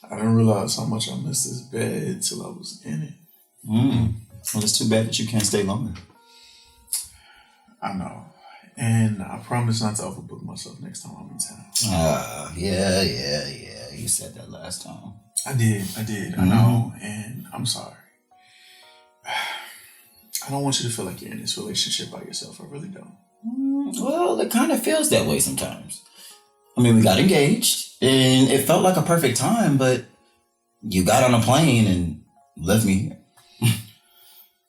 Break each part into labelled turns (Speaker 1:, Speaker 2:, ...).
Speaker 1: I didn't realize how much I missed this bed till I was in it.
Speaker 2: Well, it's too bad that you can't stay longer.
Speaker 1: I know. And I promise not to overbook myself next time I'm in town.
Speaker 2: Yeah. You said that last time.
Speaker 1: I did. I know. And I'm sorry. I don't want you to feel like you're in this relationship by yourself. I really don't.
Speaker 2: Well, it kind of feels that way sometimes. I mean, we got engaged, and it felt like a perfect time, but you got on a plane and left me here.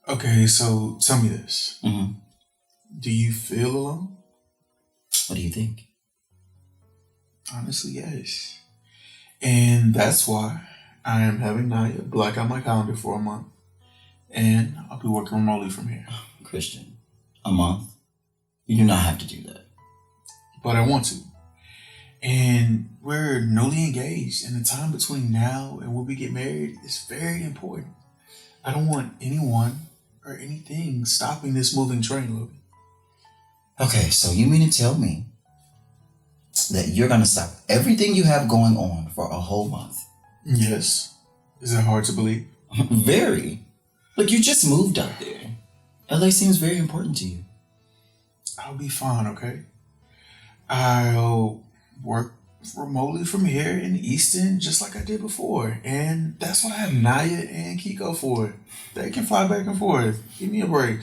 Speaker 1: Okay, so tell me this. Do you feel alone?
Speaker 2: What do you think?
Speaker 1: Honestly, yes. And that's why I am having Nya black out my calendar for a month. And I'll be working remotely from here.
Speaker 2: Christian, a month? You do not have to do that.
Speaker 1: But I want to. And we're newly engaged, and the time between now and when we get married is very important. I don't want anyone or anything stopping this moving train, Logan.
Speaker 2: Okay, so you mean to tell me that you're going to stop everything you have going on for a whole month?
Speaker 1: Yes. Is that hard to believe?
Speaker 2: Very. Look, you just moved out there. LA seems very important to you.
Speaker 1: I'll be fine, okay? I'll work remotely from here in Easton just like I did before. And that's what I have Nya and Kiko for. They can fly back and forth. Give me a break.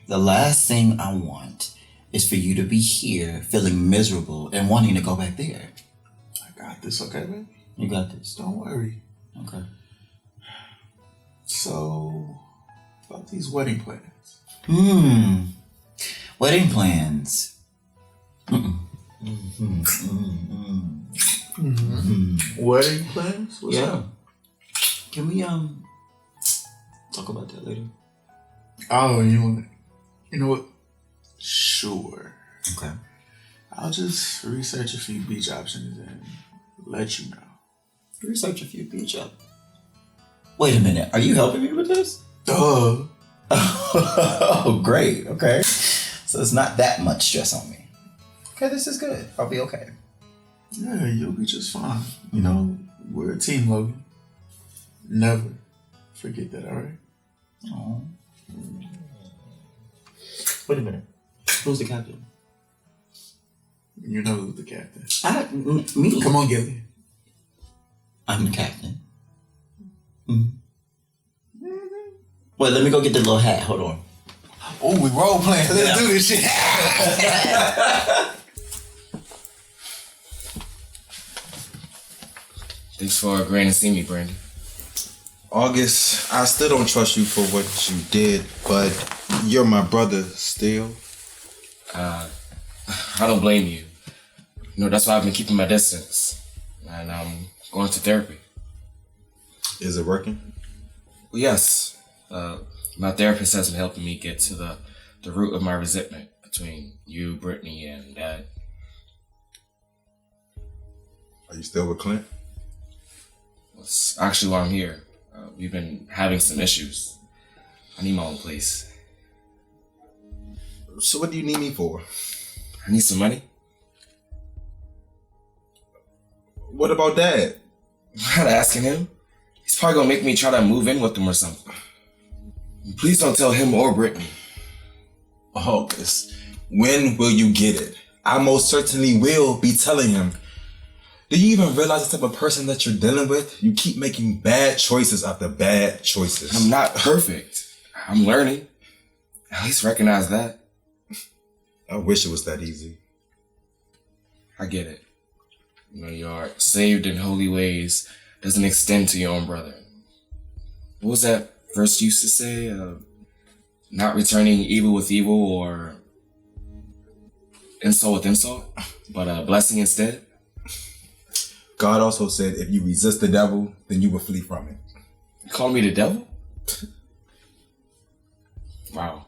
Speaker 2: The last thing I want is for you to be here feeling miserable and wanting to go back there.
Speaker 1: I got this, okay, baby?
Speaker 2: You got this.
Speaker 1: Don't worry.
Speaker 2: Okay.
Speaker 1: So, about these wedding plans.
Speaker 2: Wedding plans.
Speaker 1: Wedding plans? What's up?
Speaker 2: Can we talk about that later?
Speaker 1: Oh, you know what? Sure.
Speaker 2: Okay.
Speaker 1: I'll just research a few beach options and let you know.
Speaker 2: Research a few beach options. Wait a minute. Are you helping me with this?
Speaker 1: Duh.
Speaker 2: Oh, great. Okay. So it's not that much stress on me. Okay, this is good. I'll be okay.
Speaker 1: Yeah, you'll be just fine. You know, we're a team, Logan. Never forget that, all right?
Speaker 2: Oh. Wait a minute. Who's the captain?
Speaker 1: You know who's the captain.
Speaker 2: Me.
Speaker 1: Come on, Gilly.
Speaker 2: I'm the captain. Wait, let me go get the little hat. Hold on.
Speaker 1: Oh, we role playing. Let's do this shit.
Speaker 3: Thanks for agreeing to see me, Brandon.
Speaker 4: August, I still don't trust you for what you did, but you're my brother still.
Speaker 3: I don't blame you. You know, that's why I've been keeping my distance. And I'm going to therapy.
Speaker 4: Is it working?
Speaker 3: Well, yes. My therapist has been helping me get to the root of my resentment between you, Brittany, and Dad.
Speaker 4: Are you still with Clint?
Speaker 3: That's actually why I'm here. We've been having some issues. I need my own place.
Speaker 4: So what do you need me for?
Speaker 3: I need some money.
Speaker 4: What about Dad?
Speaker 3: I'm not asking him. He's probably gonna make me try to move in with him or something. Please don't tell him or Brittany.
Speaker 4: August, when will you get it? I most certainly will be telling him. Do you even realize the type of person that you're dealing with? You keep making bad choices after bad choices.
Speaker 3: I'm not perfect. I'm learning. At least recognize that.
Speaker 4: I wish it was that easy.
Speaker 3: I get it. You know, your saved in holy ways doesn't extend to your own brother. What was that verse you used to say? Not returning evil with evil or insult with insult, but a blessing instead?
Speaker 4: God also said if you resist the devil, then you will flee from it.
Speaker 3: You call me the devil? Wow.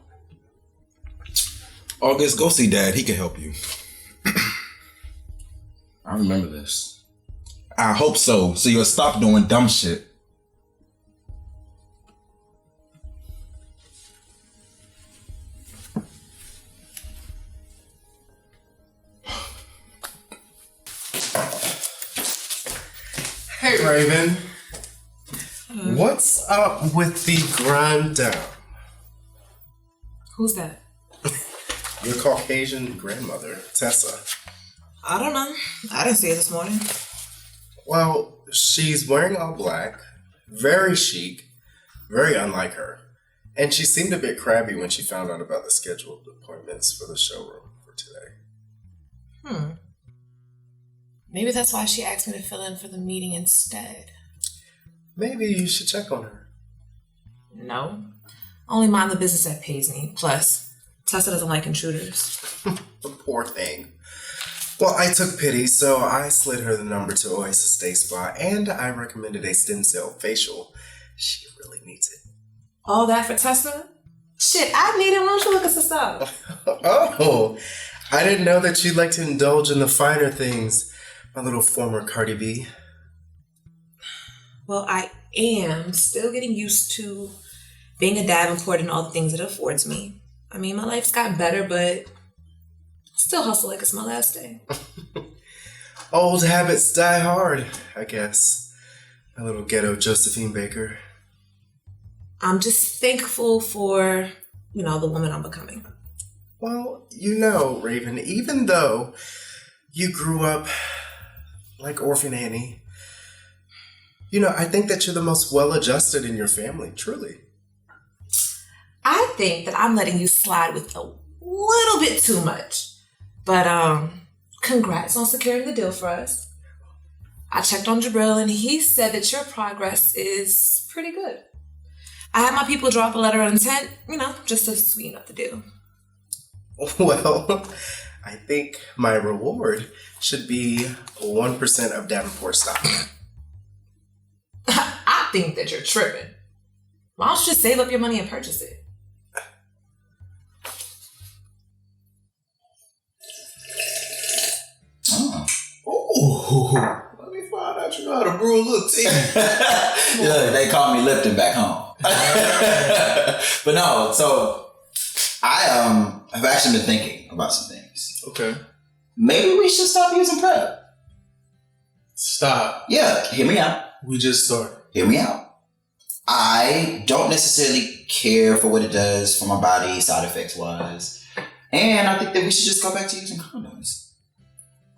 Speaker 4: August, go see Dad. He can help you.
Speaker 3: I remember this.
Speaker 4: I hope so you'll stop doing dumb shit.
Speaker 5: Hey, Raven. What's up with the grind down?
Speaker 6: Who's that?
Speaker 5: Your Caucasian grandmother, Tessa.
Speaker 6: I don't know. I didn't see it this morning.
Speaker 5: Well, she's wearing all black, very chic, very unlike her. And she seemed a bit crabby when she found out about the scheduled appointments for the showroom for today.
Speaker 6: Maybe that's why she asked me to fill in for the meeting instead.
Speaker 5: Maybe you should check on her.
Speaker 6: No. Only mind the business that pays me. Plus, Tessa doesn't like intruders.
Speaker 5: The poor thing. Well, I took pity, so I slid her the number to Oasis Day Spa, and I recommended a stem cell facial. She really needs it.
Speaker 6: All that for Tessa? Shit, I need it. Why don't you look us this up?
Speaker 5: Oh, I didn't know that you'd like to indulge in the finer things, my little former Cardi B.
Speaker 6: Well, I am still getting used to being a Davenport and all the things it affords me. I mean, my life's gotten better, but still hustle like it's my last day.
Speaker 5: Old habits die hard, I guess. My little ghetto Josephine Baker.
Speaker 6: I'm just thankful for, the woman I'm becoming.
Speaker 5: Well, Raven, even though you grew up like Orphan Annie, I think that you're the most well-adjusted in your family, truly.
Speaker 6: I think that I'm letting you slide with a little bit too much. But congrats on securing the deal for us. I checked on Jabril and he said that your progress is pretty good. I had my people drop a letter of intent, just to sweeten up the deal.
Speaker 5: Well, I think my reward should be 1% of Davenport stock.
Speaker 6: I think that you're tripping. Why don't you just save up your money and purchase it?
Speaker 1: Oh, let me find out you know how to brew a little tea.
Speaker 2: Yeah, they call me Lipton back home. But no, so I have actually been thinking about some things.
Speaker 1: Okay.
Speaker 2: Maybe we should stop using prep.
Speaker 1: Stop.
Speaker 2: Yeah, hear me out.
Speaker 1: We just started.
Speaker 2: Hear me out. I don't necessarily care for what it does for my body, side effects wise. And I think that we should just go back to using condoms.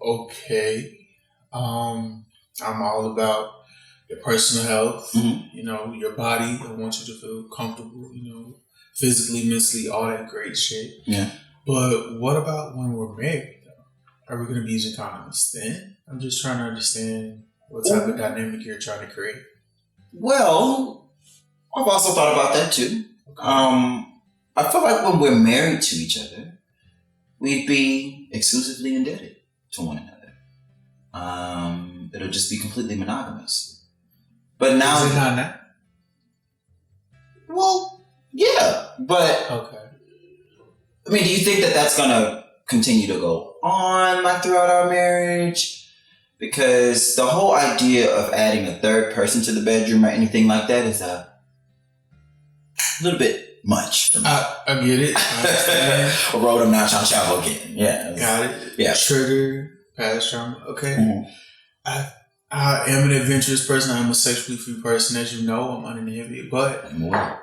Speaker 1: Okay. I'm all about your personal health, your body. I want you to feel comfortable, physically, mentally, all that great shit.
Speaker 2: Yeah.
Speaker 1: But what about when we're married, though? Are we going to be using condoms then? I'm just trying to understand what type of dynamic you're trying to create.
Speaker 2: Well, I've also thought about that too.
Speaker 1: Okay.
Speaker 2: I feel like when we're married to each other, we'd be exclusively indebted to one another. It'll just be completely monogamous. But now,
Speaker 1: is it not now?
Speaker 2: Well, yeah, but
Speaker 1: Okay.
Speaker 2: I mean, do you think that that's gonna continue to go on like throughout our marriage? Because the whole idea of adding a third person to the bedroom or anything like that is a little bit much for me.
Speaker 1: I get it. I understand.
Speaker 2: A road I'm not trying to travel again. Yeah.
Speaker 1: Got it.
Speaker 2: Yeah.
Speaker 1: Trigger, past trauma. Okay.
Speaker 2: Mm-hmm.
Speaker 1: I am an adventurous person. I'm a sexually free person. As you know, I'm uninhibited. But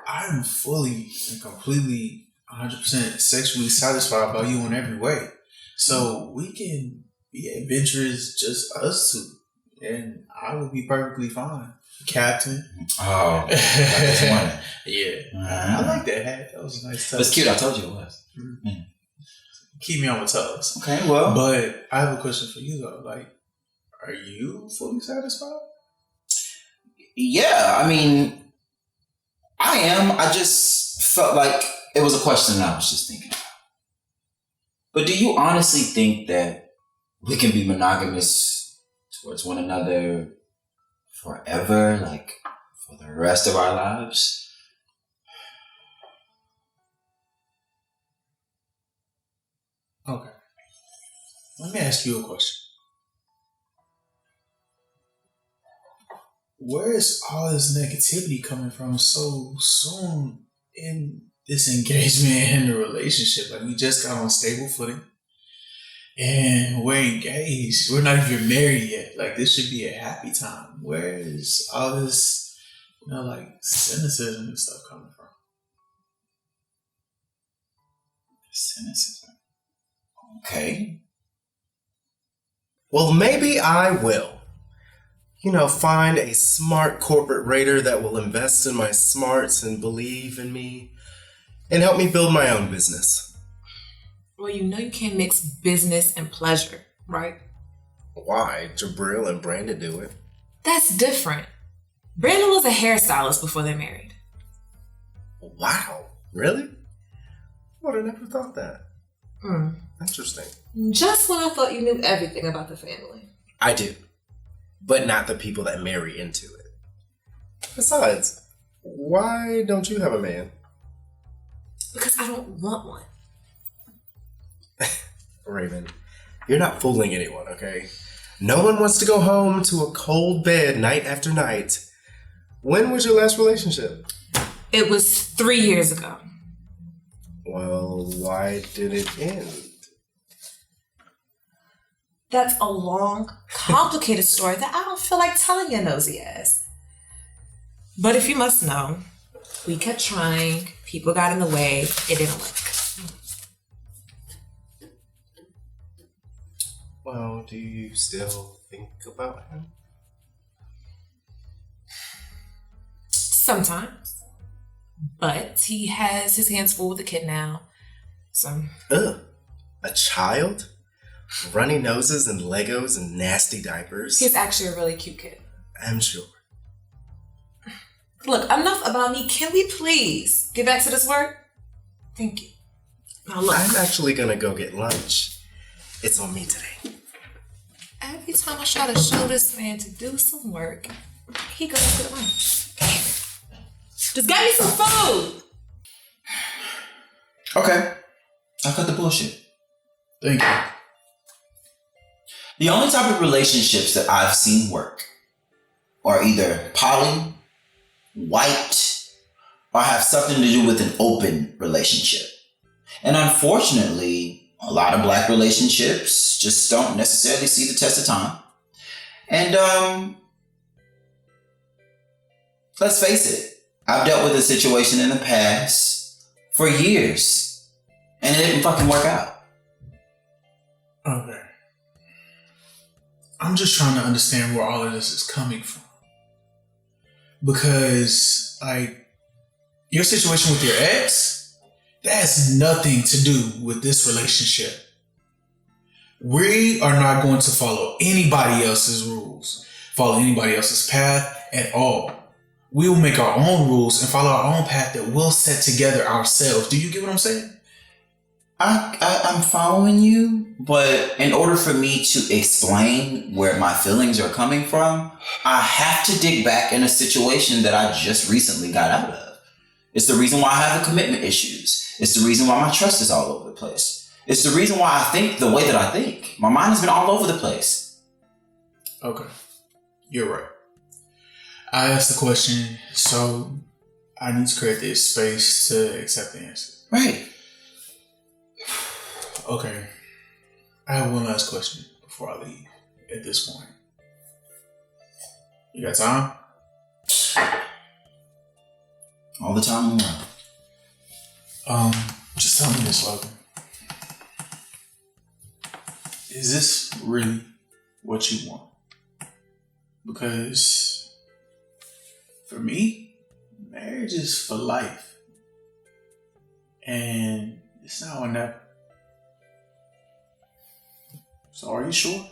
Speaker 1: I'm fully and completely 100% sexually satisfied by you in every way. So we can be adventurous, just us two. And I will be perfectly fine. Captain.
Speaker 2: Oh, that's one.
Speaker 1: Yeah. I like that hat. That was a nice touch.
Speaker 2: That's cute. I told you it was.
Speaker 1: Mm-hmm. Keep me on my toes.
Speaker 2: Okay, well.
Speaker 1: But I have a question for you, though. Like, are you fully satisfied?
Speaker 2: Yeah, I mean, I am. I just felt like it was a question that I was just thinking about. But do you honestly think that we can be monogamous towards one another forever, like for the rest of our lives?
Speaker 1: Okay. Let me ask you a question. Where is all this negativity coming from so soon in this engagement and the relationship? Like, we just got on stable footing. And we're engaged. We're not even married yet. Like, this should be a happy time. Where is all this, like, cynicism and stuff coming from?
Speaker 2: Cynicism. Okay.
Speaker 5: Well, maybe I will. Find a smart corporate raider that will invest in my smarts and believe in me and help me build my own business.
Speaker 6: Well, you can't mix business and pleasure, right?
Speaker 5: Why? Jabril and Brandon do it.
Speaker 6: That's different. Brandon was a hairstylist before they married.
Speaker 5: Wow. Really? Would have never thought that. Interesting.
Speaker 6: Just when I thought you knew everything about the family.
Speaker 5: I do. But not the people that marry into it. Besides, why don't you have a man?
Speaker 6: Because I don't want one.
Speaker 5: Raven, you're not fooling anyone, okay? No one wants to go home to a cold bed night after night. When was your last relationship?
Speaker 6: It was 3 years ago.
Speaker 5: Well, why did it end?
Speaker 6: That's a long, complicated story that I don't feel like telling your nosy ass. But if you must know, we kept trying, people got in the way, it didn't work.
Speaker 5: Well, do you still think about him?
Speaker 6: Sometimes. But he has his hands full with the kid now. So.
Speaker 5: Ugh. A child? Runny noses and Legos and nasty diapers?
Speaker 6: He's actually a really cute kid.
Speaker 5: I'm sure.
Speaker 6: Look, enough about me. Can we please get back to this work? Thank you. Now look.
Speaker 5: I'm actually gonna go get lunch. It's on me today.
Speaker 6: Every time I try to show this man to do some work, he goes to the lunch. Just get me some food!
Speaker 2: Okay. I cut the bullshit.
Speaker 1: Thank you.
Speaker 2: The only type of relationships that I've seen work are either poly, white, or have something to do with an open relationship. And unfortunately, a lot of black relationships just don't necessarily see the test of time. And let's face it, I've dealt with a situation in the past for years, and it didn't fucking work out.
Speaker 1: Okay. I'm just trying to understand where all of this is coming from. Because, your situation with your ex, that has nothing to do with this relationship. We are not going to follow anybody else's rules, follow anybody else's path at all. We will make our own rules and follow our own path that we'll set together ourselves. Do you get what I'm saying?
Speaker 2: I'm following you, but in order for me to explain where my feelings are coming from, I have to dig back in a situation that I just recently got out of. It's the reason why I have the commitment issues. It's the reason why my trust is all over the place. It's the reason why I think the way that I think. My mind has been all over the place.
Speaker 1: Okay. You're right. I asked the question, so I need to create this space to accept the answer.
Speaker 2: Right.
Speaker 1: Okay. I have one last question before I leave at this point. You got time?
Speaker 2: All the time in the world.
Speaker 1: Just tell me this, Logan. Is this really what you want? Because for me, marriage is for life. And it's now or never. So are you sure?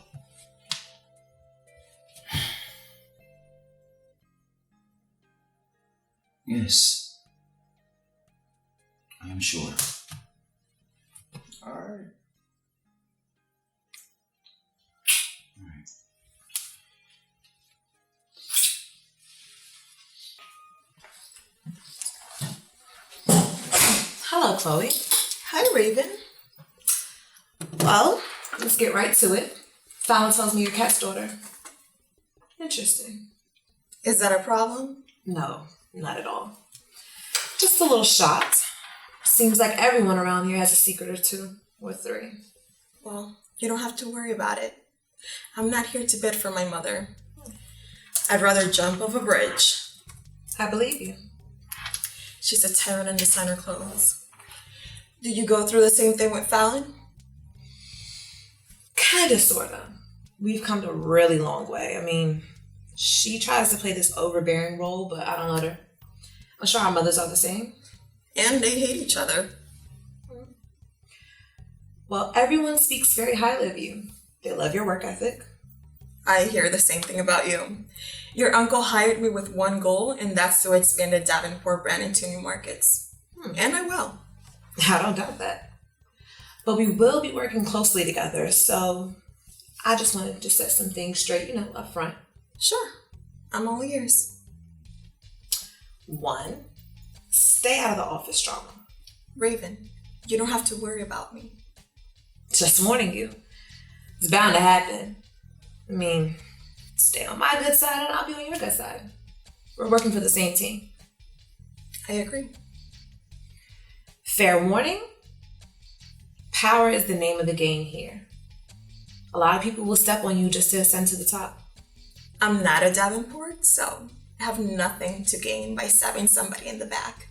Speaker 2: Yes. I am sure.
Speaker 1: All right.
Speaker 6: Hello, Chloe. Hi, Raven. Well, let's get right to it. Fallon tells me your cat's daughter. Interesting.
Speaker 7: Is that a problem?
Speaker 6: No, not at all. Just a little shocked. Seems like everyone around here has a secret or two, or three.
Speaker 7: Well, You don't have to worry about it. I'm not here to bid for my mother. I'd rather jump off a bridge.
Speaker 6: I believe you.
Speaker 7: She's a tyrant in designer clothes. Did you go through the same thing with Fallon?
Speaker 6: Kinda, sorta. We've come a really long way. I mean, she tries to play this overbearing role, but I don't let her. I'm sure our mothers are the same.
Speaker 7: And they hate each other.
Speaker 6: Well, everyone speaks very highly of you. They love your work ethic.
Speaker 7: I hear the same thing about you. Your uncle hired me with one goal, and that's to expand the Davenport brand into new markets. And I will.
Speaker 6: I don't doubt that. But we will be working closely together, so I just wanted to set some things straight, up front.
Speaker 7: Sure. I'm all ears.
Speaker 6: 1, stay out of the office drama.
Speaker 7: Raven, you don't have to worry about me.
Speaker 6: Just warning you. It's bound to happen. I mean, stay on my good side and I'll be on your good side. We're working for the same team.
Speaker 7: I agree.
Speaker 6: Fair warning, power is the name of the game here. A lot of people will step on you just to ascend to the top.
Speaker 7: I'm not a Davenport, so I have nothing to gain by stabbing somebody in the back.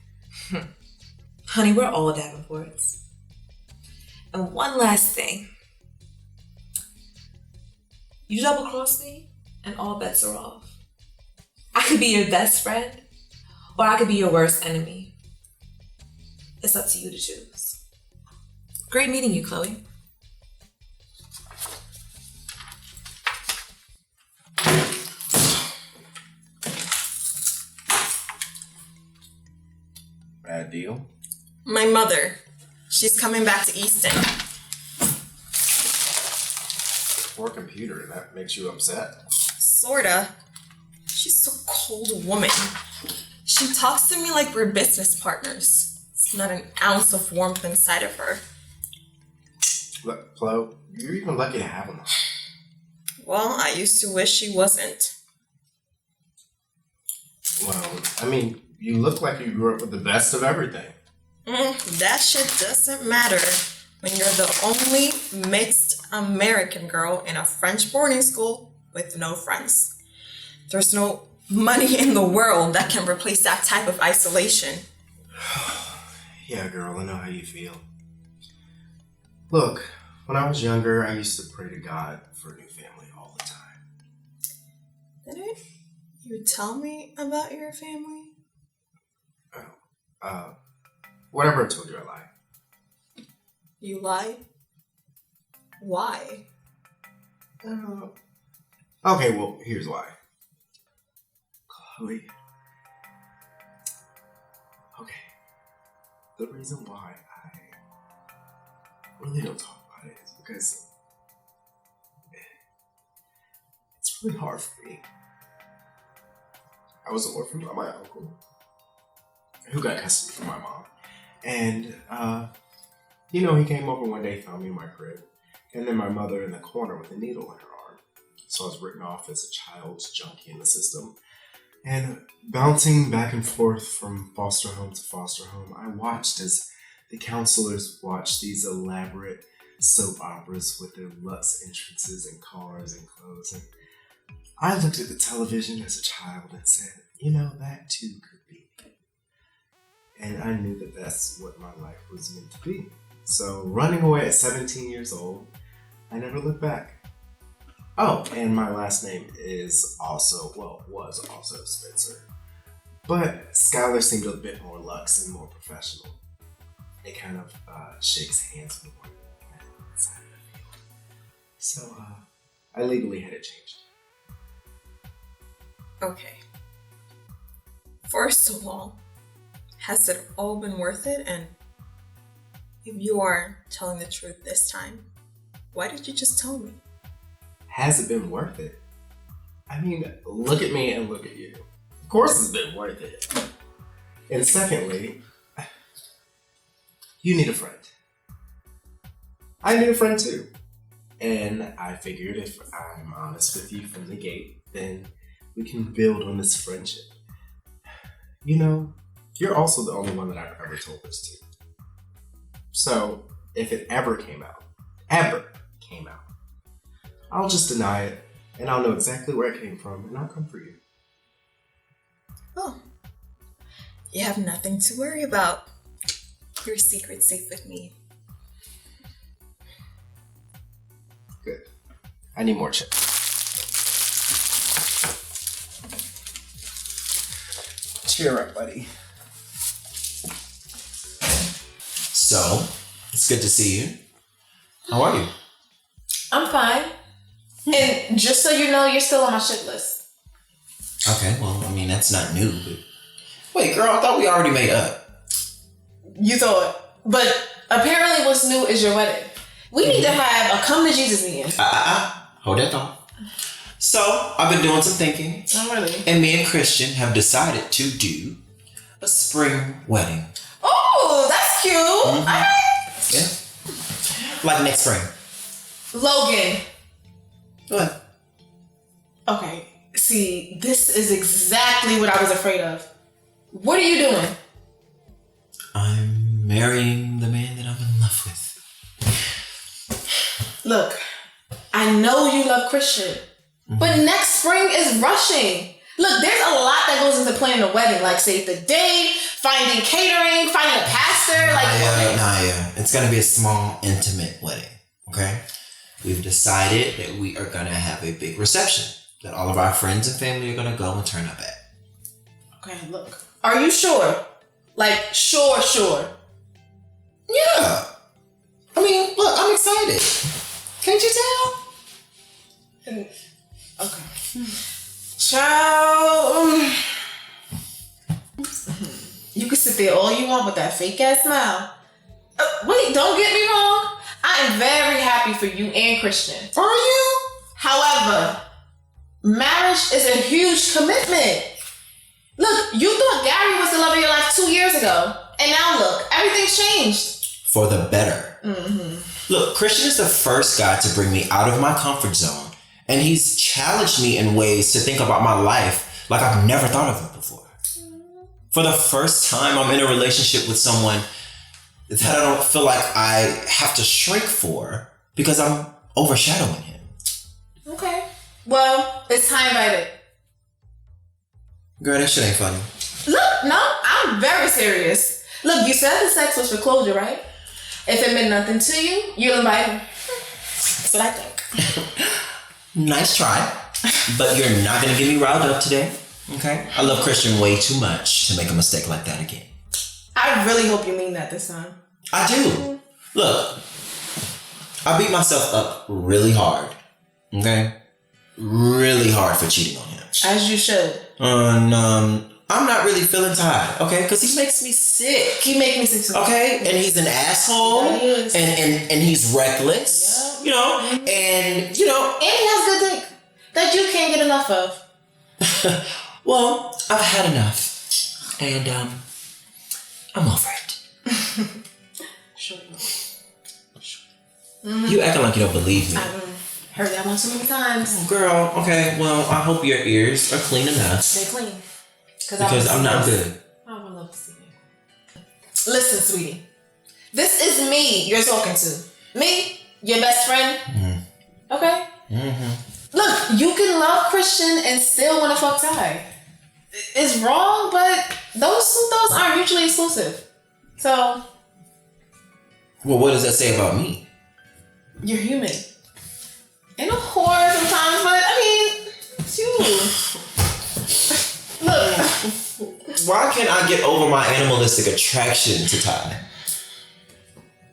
Speaker 6: Honey, we're all Davenports. And one last thing. You double-cross me, and all bets are off. I could be your best friend, or I could be your worst enemy. It's up to you to choose. Great meeting you, Chloe.
Speaker 5: Bad deal?
Speaker 7: My mother. She's coming back to Easton.
Speaker 5: Poor computer, and that makes you upset?
Speaker 7: Sorta. She's so cold a woman. She talks to me like we're business partners. There's not an ounce of warmth inside of her.
Speaker 5: Look, Flo, you're even lucky to have him.
Speaker 7: Well, I used to wish she wasn't.
Speaker 5: Well, I mean, you look like you grew up with the best of everything.
Speaker 7: That shit doesn't matter when you're the only mixed American girl in a French boarding school with no friends. There's no money in the world that can replace that type of isolation.
Speaker 5: Yeah, girl, I know how you feel. Look, when I was younger, I used to pray to God for a new family all the time.
Speaker 7: Didn't you tell me about your family?
Speaker 5: Whatever I told you, I lied.
Speaker 7: You lied? Why?
Speaker 5: Okay, well, here's why. Chloe. Okay. The reason why I really don't talk about it is because it's really hard for me. I was orphaned by my uncle, who got custody from my mom. And, he came over one day, found me in my crib, and then my mother in the corner with a needle in her arm. So I was written off as a child's junkie in the system. And bouncing back and forth from foster home to foster home, I watched as the counselors watched these elaborate soap operas with their luxe entrances and cars and clothes. And I looked at the television as a child and said, that too could be. And I knew that that's what my life was meant to be. So running away at 17 years old, I never looked back. Oh, and my last name was also Spencer. But Skylar seemed a bit more luxe and more professional. It kind of shakes hands with one side of the field. So I legally had it changed.
Speaker 7: Okay. First of all, has it all been worth it? And if you are telling the truth this time, why did you just tell me?
Speaker 5: Has it been worth it? I mean, look at me and look at you. Of course it's been worth it. And secondly, you need a friend. I need a friend too. And I figured if I'm honest with you from the gate, then we can build on this friendship. You're also the only one that I've ever told this to. So, if it ever came out, came out. I'll just deny it, and I'll know exactly where it came from, and I'll come for you.
Speaker 7: Oh, you have nothing to worry about. Your secret's safe with me.
Speaker 5: Good. I need more chips. Cheer up, buddy.
Speaker 2: So, it's good to see you. How are you?
Speaker 6: I'm fine. And just so you know, you're still on my shit list.
Speaker 2: Okay, well, I mean, that's not new, but... Wait, girl, I thought we already made up.
Speaker 6: You thought. But apparently what's new is your wedding. We need to have a come to Jesus meeting.
Speaker 2: Hold that thought. So, I've been doing some thinking.
Speaker 6: Oh, really?
Speaker 2: And me and Christian have decided to do a spring wedding.
Speaker 6: Oh, that's cute.
Speaker 2: Mm-hmm.
Speaker 6: All right.
Speaker 2: Yeah. Like next spring.
Speaker 6: Logan.
Speaker 2: What?
Speaker 6: Okay. See, this is exactly what I was afraid of. What are you doing?
Speaker 2: I'm marrying the man that I'm in love with.
Speaker 6: Look, I know you love Christian, but next spring is rushing. Look, there's a lot that goes into planning a wedding, like save the date, finding catering, finding a pastor.
Speaker 2: Naya, it's gonna be a small, intimate wedding. Okay, we've decided that we are gonna have a big reception that all of our friends and family are gonna go and turn up at.
Speaker 6: Okay, look, are you sure? Like, sure.
Speaker 2: Yeah. I mean, look, I'm excited. Can't you tell?
Speaker 6: Okay. Child. You can sit there all you want with that fake ass smile. Wait, don't get me wrong. I am very happy for you and Christian.
Speaker 2: Are you?
Speaker 6: However, marriage is a huge commitment. Look, you thought Gary was the love of your life 2 years ago. And now look, everything's changed.
Speaker 2: For the better. Look, Christian is the first guy to bring me out of my comfort zone. And he's challenged me in ways to think about my life like I've never thought of it before. For the first time, I'm in a relationship with someone that I don't feel like I have to shrink for because I'm overshadowing him.
Speaker 6: Okay. Well, it's time by it.
Speaker 2: Girl, that shit ain't funny.
Speaker 6: Look, no, I'm very serious. Look, you said the sex was for closure, right? If it meant nothing to you, you'll invite him. That's what I think.
Speaker 2: Nice try. But you're not going to get me riled up today. Okay? I love Christian way too much to make a mistake like that again.
Speaker 6: I really hope you mean that this time.
Speaker 2: I do. Look, I beat myself up really hard. Okay? Really hard for cheating on him.
Speaker 6: As you should.
Speaker 2: And I'm not really feeling tired, okay? Because he makes me sick.
Speaker 6: He makes me sick too.
Speaker 2: Okay? And he's an asshole.
Speaker 6: Yeah, he is.
Speaker 2: And he's reckless.
Speaker 6: Yeah.
Speaker 2: You know? And, you know.
Speaker 6: And he has good dick that you can't get enough of.
Speaker 2: Well, I've had enough. And, I'm over it.
Speaker 6: Sure.
Speaker 2: You acting like you don't believe me.
Speaker 6: I've heard that one so many times.
Speaker 2: Girl, okay, well, I hope your ears are clean enough.
Speaker 6: They're clean.
Speaker 2: Because I'm not good.
Speaker 6: I would love to see it. Listen, sweetie. This is me you're talking to. Me, your best friend. Okay? Look, you can love Christian and still want to fuck Ty. It's wrong, but those two thoughts aren't mutually exclusive. So,
Speaker 2: Well, what does that say about me?
Speaker 6: you're human. And a whore sometimes, but I mean, it's you. Look.
Speaker 2: Why can't I get over my animalistic attraction to Ty?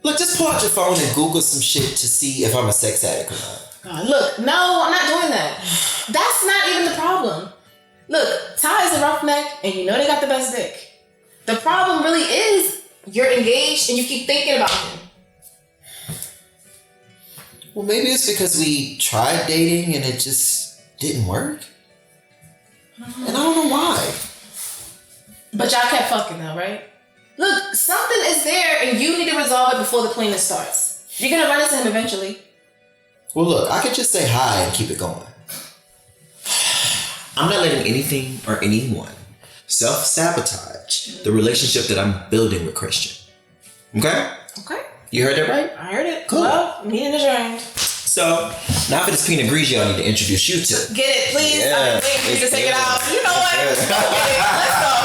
Speaker 2: Look, just pull out your phone and Google some shit to see if I'm a sex addict or not.
Speaker 6: God, look, no, I'm not doing that. That's not even the problem. Look, Ty is a roughneck, and you know they got the best dick. The problem really is you're engaged and you keep thinking about him.
Speaker 2: Well, maybe it's because we tried dating and it just didn't work. And I don't know why.
Speaker 6: But y'all kept fucking though, right? Look, something is there and you need to resolve it before the cleaning starts. You're gonna run into him eventually.
Speaker 2: Well, look, I could just say hi and keep it going. I'm not letting anything or anyone self-sabotage the relationship that I'm building with Christian. Okay?
Speaker 6: Okay.
Speaker 2: You heard that right?
Speaker 6: I heard it.
Speaker 2: Cool.
Speaker 6: Well, meeting adjourned.
Speaker 2: So, now for this Pinot Grigio, I need to introduce you to.
Speaker 6: Get it, please.
Speaker 2: Yeah,
Speaker 6: I've been waiting for you to take it out. You know what? Let's go get it. Let's go.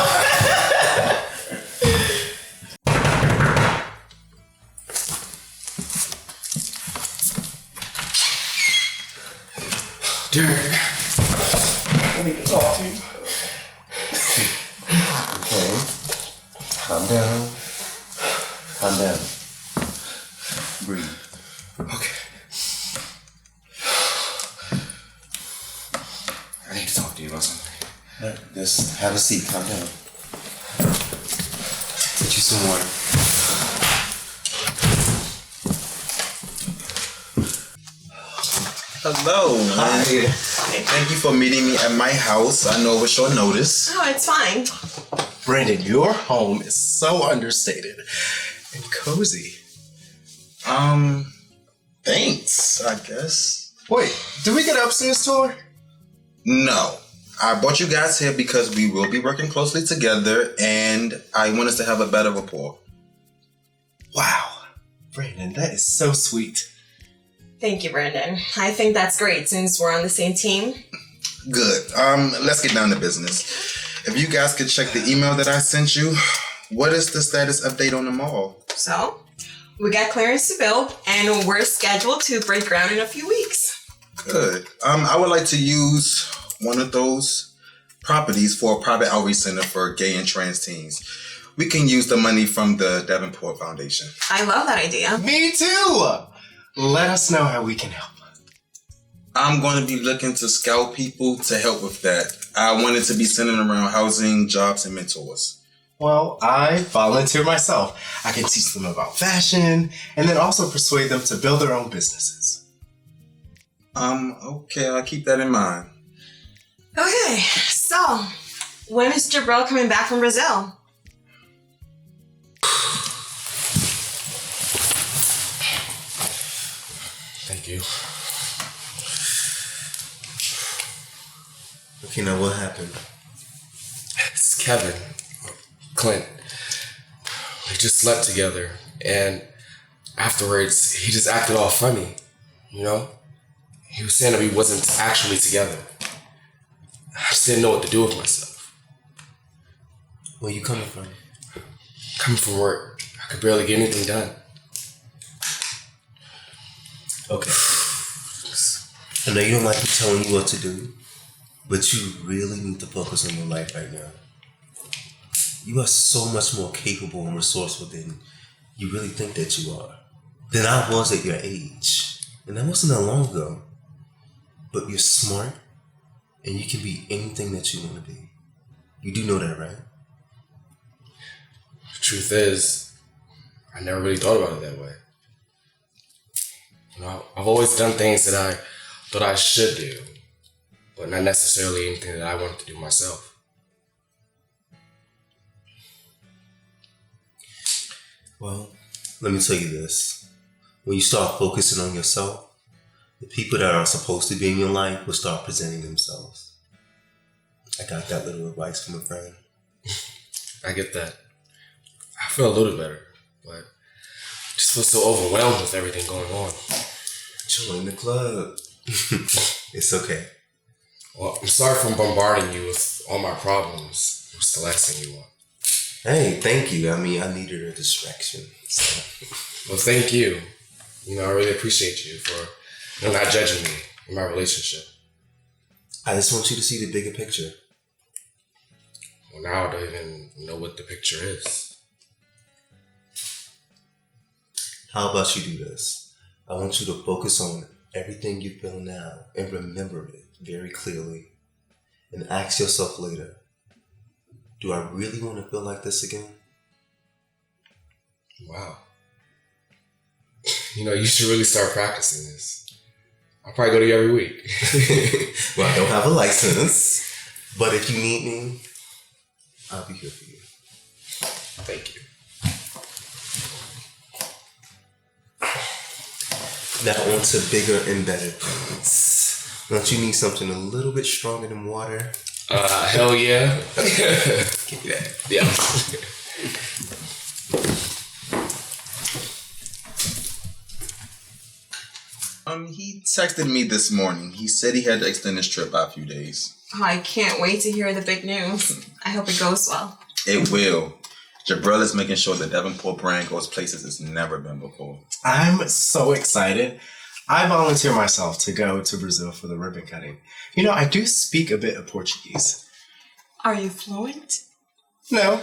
Speaker 1: Derrick, I need to talk to you.
Speaker 5: Okay. Calm down. Calm down. Breathe.
Speaker 3: Okay. I need to talk to you about something.
Speaker 5: Alright, just have a seat. Calm down. Get you some water.
Speaker 4: Hello.
Speaker 5: Hi.
Speaker 4: Thank you for meeting me at my house. I know it was short notice.
Speaker 7: Oh, it's fine.
Speaker 5: Brandon, your home is so understated and cozy.
Speaker 4: Thanks, I guess.
Speaker 5: Wait, did we get an upstairs tour?
Speaker 4: No. I brought you guys here because we will be working closely together and I want us to have a better rapport.
Speaker 5: Wow. Brandon, that is so sweet.
Speaker 7: Thank you, Brandon. I think that's great since we're on the same team.
Speaker 4: Good. Let's get down to business. If you guys could check the email that I sent you, what is the status update on the mall?
Speaker 7: So, we got clearance to build and we're scheduled to break ground in a few weeks.
Speaker 4: Good. I would like to use one of those properties for a private outreach center for gay and trans teens. We can use the money from the Davenport Foundation.
Speaker 7: I love that idea.
Speaker 5: Me too! Let us know how we can help.
Speaker 4: I'm going to be looking to scout people to help with that. I want it to be centered around housing, jobs, and mentors.
Speaker 5: Well, I volunteer myself. I can teach them about fashion and then also persuade them to build their own businesses.
Speaker 4: Okay, I'll keep that in mind.
Speaker 7: Okay, so when is Jabril coming back from Brazil?
Speaker 3: Thank you.
Speaker 5: Okay, now what happened?
Speaker 3: It's Kevin. Clint. We just slept together, and afterwards, he just acted all funny, you know? He was saying that we wasn't actually together. I just didn't know what to do with myself.
Speaker 5: Where you coming from?
Speaker 3: Coming from work, I could barely get anything done.
Speaker 5: Okay. I know you don't like me telling you what to do, but you really need to focus on your life right now. You are so much more capable and resourceful than you really think that you are. Than I was at your age. And that wasn't that long ago. But you're smart, and you can be anything that you want to be. You do know that, right?
Speaker 3: The truth is, I never really thought about it that way. You know, I've always done things that I thought I should do, but not necessarily anything that I wanted to do myself.
Speaker 5: Well, let me tell you this. When you start focusing on yourself, the people that are supposed to be in your life will start presenting themselves. I got that little advice from a friend.
Speaker 3: I get that. I feel a little better, but I just feel so overwhelmed with everything going on.
Speaker 5: Join the club. It's okay.
Speaker 3: Well, I'm sorry for bombarding you with all my problems. What's the last thing you want?
Speaker 5: Hey, thank you. I mean, I needed a distraction. So.
Speaker 3: Well, thank you. You know, I really appreciate you for not judging me in my relationship.
Speaker 5: I just want you to see the bigger picture.
Speaker 3: Well, now I don't even know what the picture is.
Speaker 5: How about you do this? I want you to focus on everything you feel now and remember it very clearly. And ask yourself later, do I really want to feel like this again?
Speaker 3: Wow. You know, you should really start practicing this. I'll probably go to you every week.
Speaker 5: Well, I don't have a license, but if you need me, I'll be here for you.
Speaker 3: Thank you.
Speaker 5: Now on to bigger and better things. Don't you need something a little bit stronger than water?
Speaker 3: Hell yeah.
Speaker 5: Give me that.
Speaker 3: Yeah.
Speaker 4: He He texted me this morning. He said he had to extend his trip by a few days.
Speaker 7: I can't wait to hear the big news. I hope it goes well.
Speaker 4: It will. Jabril is making sure the Devonport brand goes places it's never been before.
Speaker 5: I'm so excited. I volunteer myself to go to Brazil for the ribbon cutting. You know, I do speak a bit of Portuguese.
Speaker 7: Are you fluent?
Speaker 5: No,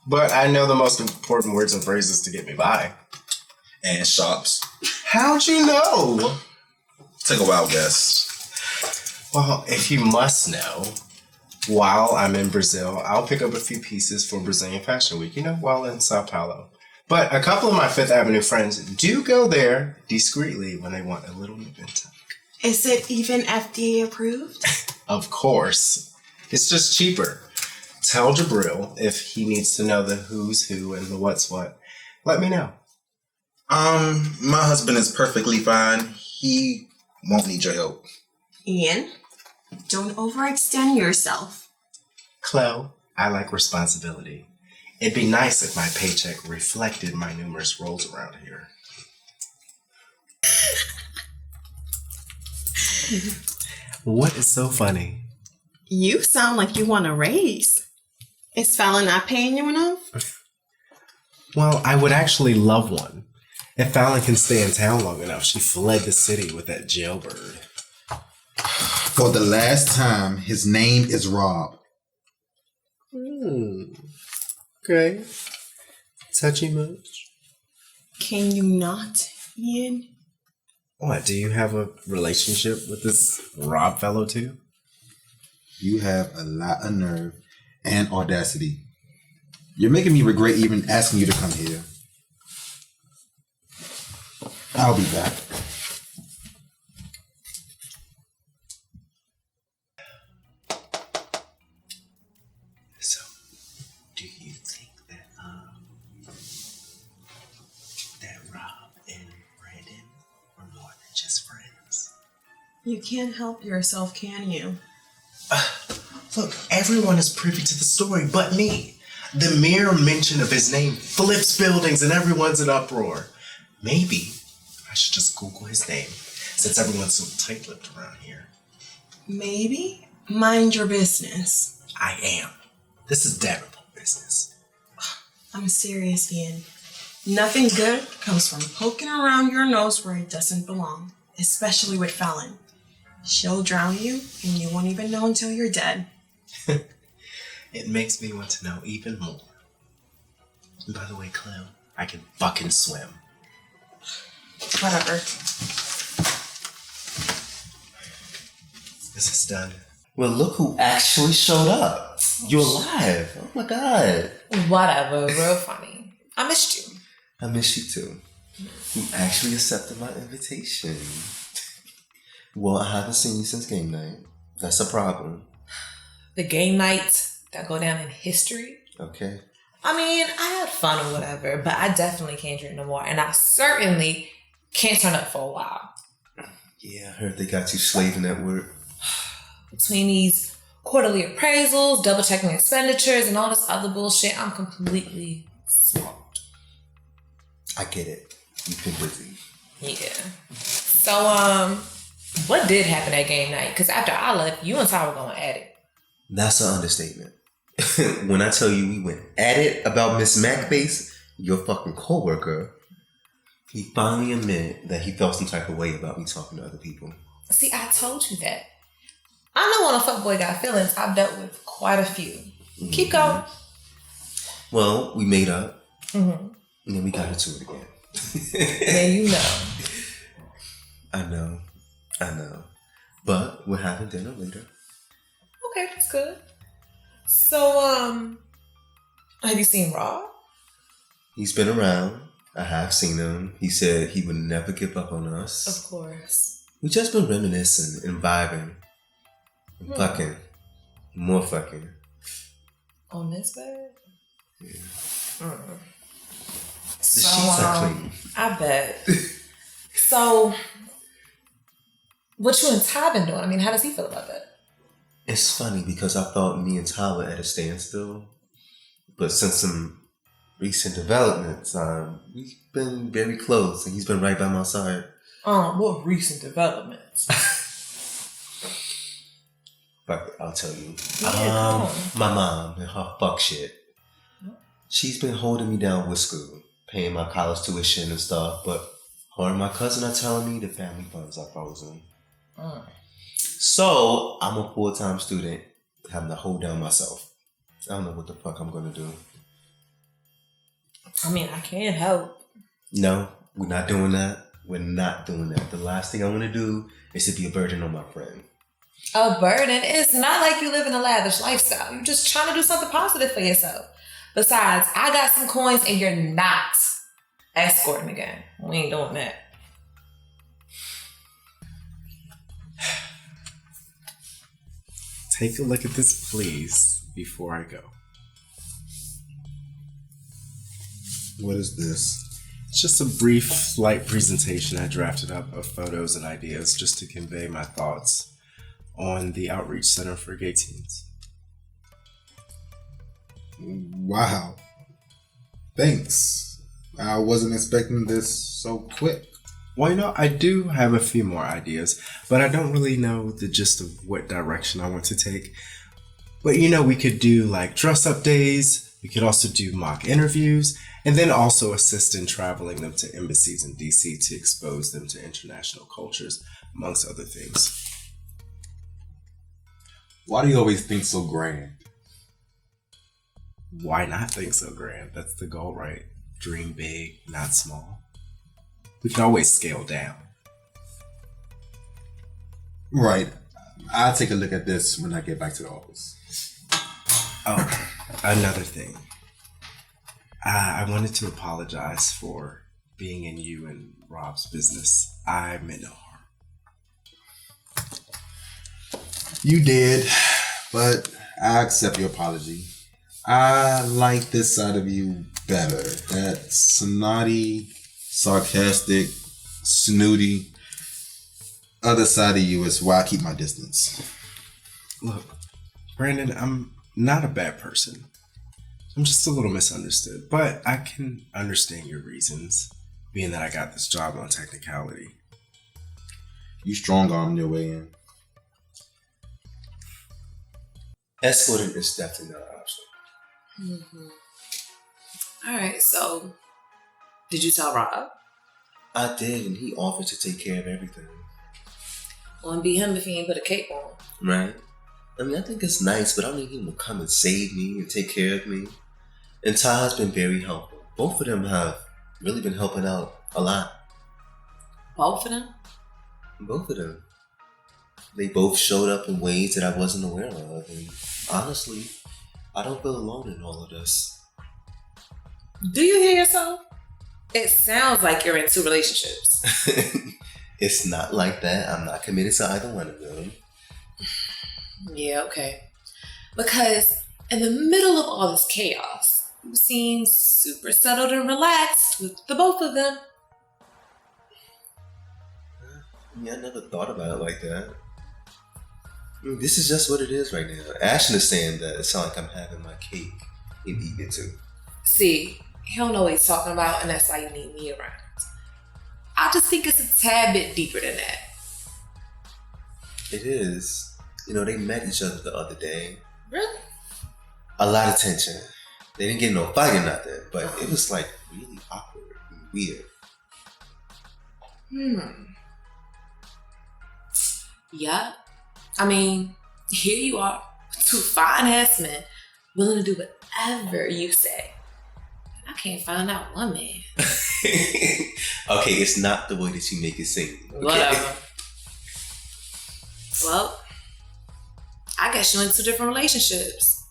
Speaker 5: but I know the most important words and phrases to get me by.
Speaker 4: And shops.
Speaker 5: How'd you know?
Speaker 4: Take a wild guess.
Speaker 5: Well, if you must know, while I'm in Brazil, I'll pick up a few pieces for Brazilian Fashion Week, you know, while in Sao Paulo. But a couple of my Fifth Avenue friends do go there discreetly when they want a little nip and tuck.
Speaker 7: Is it even FDA approved?
Speaker 5: Of course. It's just cheaper. Tell Jabril if he needs to know the who's who and the what's what. Let me know.
Speaker 4: My husband is perfectly fine. He won't need your help.
Speaker 7: Ian, don't overextend yourself.
Speaker 5: Chloe, I like responsibility. It'd be nice if my paycheck reflected my numerous roles around here. What is so funny?
Speaker 7: You sound like you want a raise. Is Fallon not paying you enough?
Speaker 5: Well, I would actually love one. If Fallon can stay in town long enough, she fled the city with that jailbird.
Speaker 8: For the last time, his name is Rob.
Speaker 5: Okay. Touchy much?
Speaker 7: Can you not, Ian?
Speaker 5: What, do you have a relationship with this Rob fellow too?
Speaker 8: You have a lot of nerve and audacity. You're making me regret even asking you to come here. I'll be back.
Speaker 5: So, do you think that Rob and Brandon are more than just friends?
Speaker 7: You can't help yourself, can you?
Speaker 5: Look, everyone is privy to the story but me. The mere mention of his name flips buildings and everyone's in uproar. Maybe I should just Google his name, since everyone's so tight-lipped around here.
Speaker 7: Maybe? Mind your business.
Speaker 5: I am. This is Devonport business.
Speaker 7: I'm serious, Ian. Nothing good comes from poking around your nose where it doesn't belong, especially with Fallon. She'll drown you, and you won't even know until you're dead.
Speaker 5: It makes me want to know even more. And by the way, Clem, I can fucking swim.
Speaker 7: Whatever.
Speaker 5: Is this done?
Speaker 9: Well, look who actually showed up. You're alive. Oh my God.
Speaker 6: Whatever, real funny. I missed you.
Speaker 9: I miss you too. You actually accepted my invitation. Well, I haven't seen you since game night. That's a problem.
Speaker 6: The game nights that go down in history.
Speaker 9: Okay.
Speaker 6: I mean, I had fun or whatever, but I definitely can't drink no more. And I certainly can't turn up for a while.
Speaker 9: Yeah, I heard they got you slaving at work.
Speaker 6: Between these quarterly appraisals, double checking expenditures, and all this other bullshit, I'm completely swamped.
Speaker 9: I get it. You've been busy.
Speaker 6: Yeah. So, what did happen at game night? Because after I left, you and Ty were going at it.
Speaker 9: That's an understatement. When I tell you we went at it about Miss Macbase, your fucking coworker, he finally admitted that he felt some type of way about me talking to other people.
Speaker 6: See, I told you that. I know when a fuckboy got feelings, I've dealt with quite a few. Keep going.
Speaker 9: Well, we made up, and then we got into it again.
Speaker 6: Then you know.
Speaker 9: I know. But we're having dinner later.
Speaker 6: Okay, that's good. So, have you seen Rob?
Speaker 9: He's been around. I have seen him. He said he would never give up on us.
Speaker 6: Of course.
Speaker 9: We just been reminiscing and vibing. And fucking. More fucking.
Speaker 6: On this bed?
Speaker 9: Yeah. The
Speaker 6: So,
Speaker 9: sheets are clean.
Speaker 6: I bet. So, what you and Ty been doing? I mean, how does he feel about that?
Speaker 9: It's funny because I thought me and Ty were at a standstill. But since some recent developments, we've been very close and he's been right by my side.
Speaker 6: What recent developments?
Speaker 9: But I'll tell you.
Speaker 6: Yeah,
Speaker 9: My mom and her fuck shit. She's been holding me down with school, paying my college tuition and stuff, but her and my cousin are telling me the family funds are frozen. So I'm a full-time student, having to hold down myself. I don't know what the fuck I'm gonna do.
Speaker 6: I mean, I can't help.
Speaker 9: No, we're not doing that. We're not doing that. The last thing I want to do is to be a burden on my friend.
Speaker 6: A burden? It's not like you live in a lavish lifestyle. You're just trying to do something positive for yourself. Besides, I got some coins and you're not escorting again. We ain't doing that.
Speaker 5: Take a look at this, please, before I go.
Speaker 8: What is this?
Speaker 5: It's just a brief, light presentation I drafted up of photos and ideas just to convey my thoughts on the Outreach Center for Gay Teens.
Speaker 8: Wow. Thanks. I wasn't expecting this so quick.
Speaker 5: Well, I do have a few more ideas, but I don't really know the gist of what direction I want to take. But we could do like dress-up days. We could also do mock interviews, and then also assist in traveling them to embassies in DC to expose them to international cultures, amongst other things.
Speaker 8: Why do you always think so grand?
Speaker 5: Why not think so grand? That's the goal, right? Dream big, not small. We can always scale down.
Speaker 8: Right. I'll take a look at this when I get back to the office.
Speaker 5: Oh, another thing. I wanted to apologize for being in you and Rob's business. I meant no harm.
Speaker 8: You did, but I accept your apology. I like this side of you better. That snotty, sarcastic, snooty other side of you is why I keep my distance.
Speaker 5: Look, Brandon, I'm not a bad person. I'm just a little misunderstood, but I can understand your reasons, being that I got this job on technicality.
Speaker 8: You strong-armed your way in.
Speaker 9: Escorting is definitely not an option.
Speaker 6: All right, so did you tell Rob?
Speaker 9: I did, and he offered to take care of everything.
Speaker 6: Wouldn't be him if he ain't put a cape on.
Speaker 9: Right? I mean, I think it's nice, but I need him to come and save me and take care of me. And Ty's been very helpful. Both of them have really been helping out a lot.
Speaker 6: Both of them?
Speaker 9: Both of them. They both showed up in ways that I wasn't aware of. And honestly, I don't feel alone in all of this.
Speaker 6: Do you hear yourself? It sounds like you're in two relationships.
Speaker 9: It's not like that. I'm not committed to either one of them.
Speaker 6: Yeah, okay. Because in the middle of all this chaos, you seem super settled and relaxed with the both of them.
Speaker 9: I never thought about it like that. I mean, this is just what it is right now. Ashton is saying that it sounds like I'm having my cake and eating it too.
Speaker 6: See, he don't know what he's talking about, and that's why you need me around. I just think it's a tad bit deeper than that.
Speaker 9: It is. They met each other the other day.
Speaker 6: Really?
Speaker 9: A lot of tension. They didn't get no fight or nothing, but it was like really awkward and weird.
Speaker 6: Yeah. I mean, here you are, two fine-ass men, willing to do whatever you say. I can't find out one man.
Speaker 9: Okay, it's not the way that you make it seem. Okay?
Speaker 6: Whatever. Well, I guess you're in two different relationships.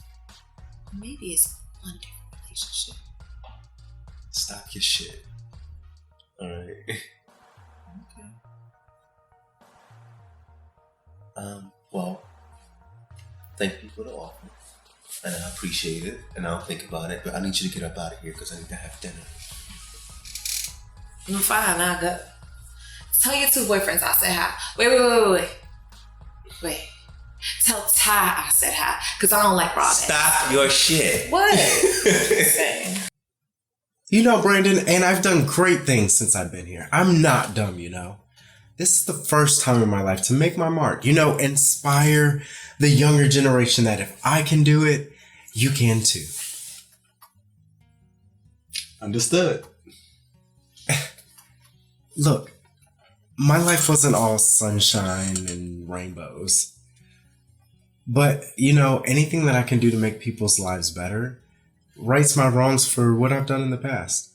Speaker 6: Maybe it's one different relationship.
Speaker 9: Stop your shit. Alright.
Speaker 6: Okay.
Speaker 9: Well, thank you for the offer. And I appreciate it. And I'll think about it. But I need you to get up out of here because I need to have dinner.
Speaker 6: I'm fine, I'll go. Tell your two boyfriends I said hi. Wait. Tell Ty I said hi, because I don't like Rob.
Speaker 9: Stop your shit.
Speaker 6: What?
Speaker 5: Brandon, and I've done great things since I've been here. I'm not dumb, This is the first time in my life to make my mark. Inspire the younger generation that if I can do it, you can too.
Speaker 8: Understood.
Speaker 5: Look, my life wasn't all sunshine and rainbows. But, anything that I can do to make people's lives better rights my wrongs for what I've done in the past.